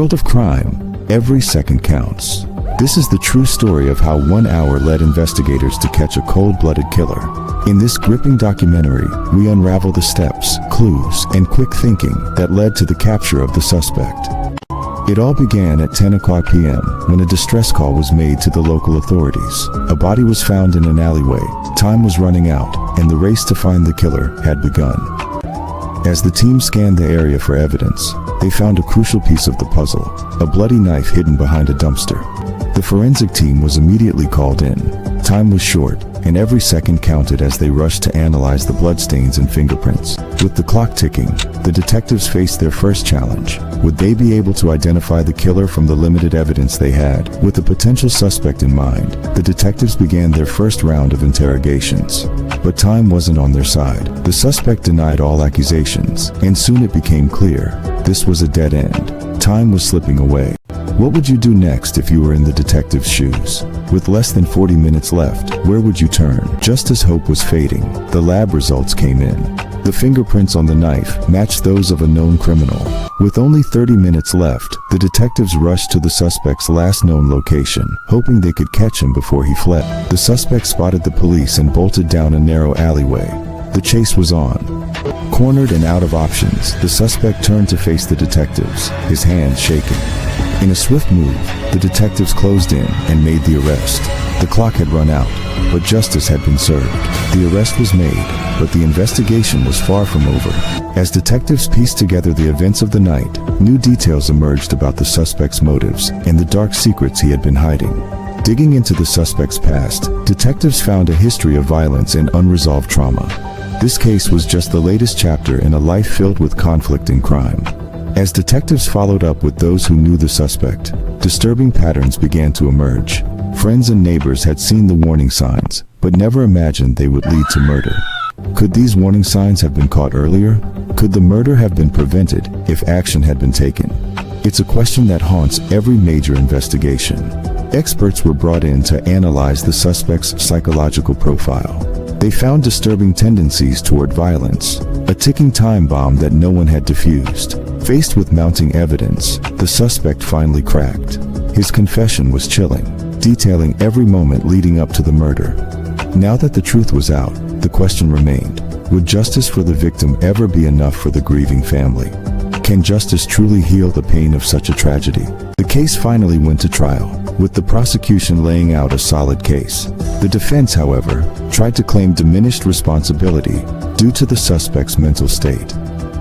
world of crime, every second counts. This is the true story of how 1 hour led investigators to catch a cold-blooded killer. In this gripping documentary, we unravel the steps, clues, and quick thinking that led to the capture of the suspect. It all began at 10 o'clock p.m. when a distress call was made to the local authorities. A body was found in an alleyway, time was running out, and the race to find the killer had begun. As the team scanned the area for evidence, they found a crucial piece of the puzzle, a bloody knife hidden behind a dumpster. The forensic team was immediately called in. Time was short, and every second counted as they rushed to analyze the bloodstains and fingerprints. With the clock ticking, the detectives faced their first challenge. Would they be able to identify the killer from the limited evidence they had? With the potential suspect in mind, the detectives began their first round of interrogations. But time wasn't on their side. The suspect denied all accusations, and soon it became clear this was a dead end. Time was slipping away. What would you do next if you were in the detective's shoes? With less than 40 minutes left, where would you turn? Just as hope was fading, the lab results came in. The fingerprints on the knife matched those of a known criminal. With only 30 minutes left, the detectives rushed to the suspect's last known location, hoping they could catch him before he fled. The suspect spotted the police and bolted down a narrow alleyway. The chase was on. Cornered and out of options, the suspect turned to face the detectives, his hands shaking. In a swift move, the detectives closed in and made the arrest. The clock had run out, but justice had been served. The arrest was made, but the investigation was far from over. As detectives pieced together the events of the night, new details emerged about the suspect's motives and the dark secrets he had been hiding. Digging into the suspect's past, detectives found a history of violence and unresolved trauma. This case was just the latest chapter in a life filled with conflict and crime. As detectives followed up with those who knew the suspect, disturbing patterns began to emerge. Friends and neighbors had seen the warning signs, but never imagined they would lead to murder. Could these warning signs have been caught earlier? Could the murder have been prevented if action had been taken? It's a question that haunts every major investigation. Experts were brought in to analyze the suspect's psychological profile. They found disturbing tendencies toward violence, a ticking time bomb that no one had defused. Faced with mounting evidence, the suspect finally cracked. His confession was chilling, detailing every moment leading up to the murder. Now that the truth was out, the question remained, would justice for the victim ever be enough for the grieving family? Can justice truly heal the pain of such a tragedy? The case finally went to trial, with the prosecution laying out a solid case. The defense, however, tried to claim diminished responsibility due to the suspect's mental state.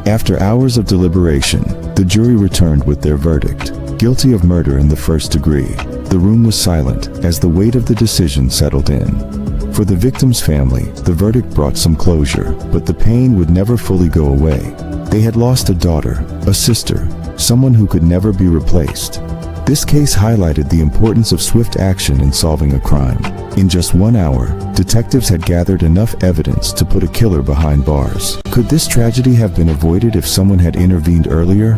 After hours of deliberation, the jury returned with their verdict: guilty of murder in the first degree. The room was silent as the weight of the decision settled in. For the victim's family, the verdict brought some closure, but the pain would never fully go away. They had lost a daughter, a sister, someone who could never be replaced. This case highlighted the importance of swift action in solving a crime. In just 1 hour, detectives had gathered enough evidence to put a killer behind bars. Could this tragedy have been avoided if someone had intervened earlier?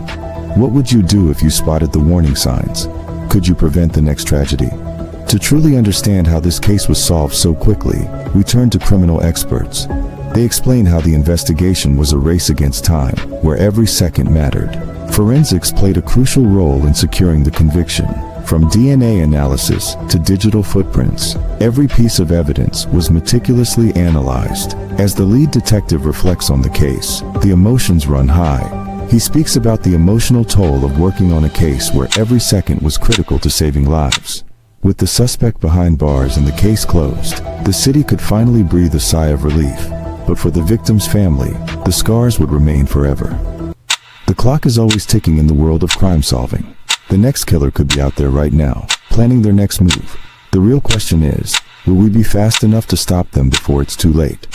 What would you do if you spotted the warning signs? Could you prevent the next tragedy? To truly understand how this case was solved so quickly, we turned to criminal experts. They explained how the investigation was a race against time, where every second mattered. Forensics played a crucial role in securing the conviction. From DNA analysis to digital footprints, every piece of evidence was meticulously analyzed. As the lead detective reflects on the case, the emotions run high. He speaks about the emotional toll of working on a case where every second was critical to saving lives. With the suspect behind bars and the case closed, the city could finally breathe a sigh of relief. But for the victim's family, the scars would remain forever. The clock is always ticking in the world of crime solving. The next killer could be out there right now, planning their next move. The real question is, will we be fast enough to stop them before it's too late?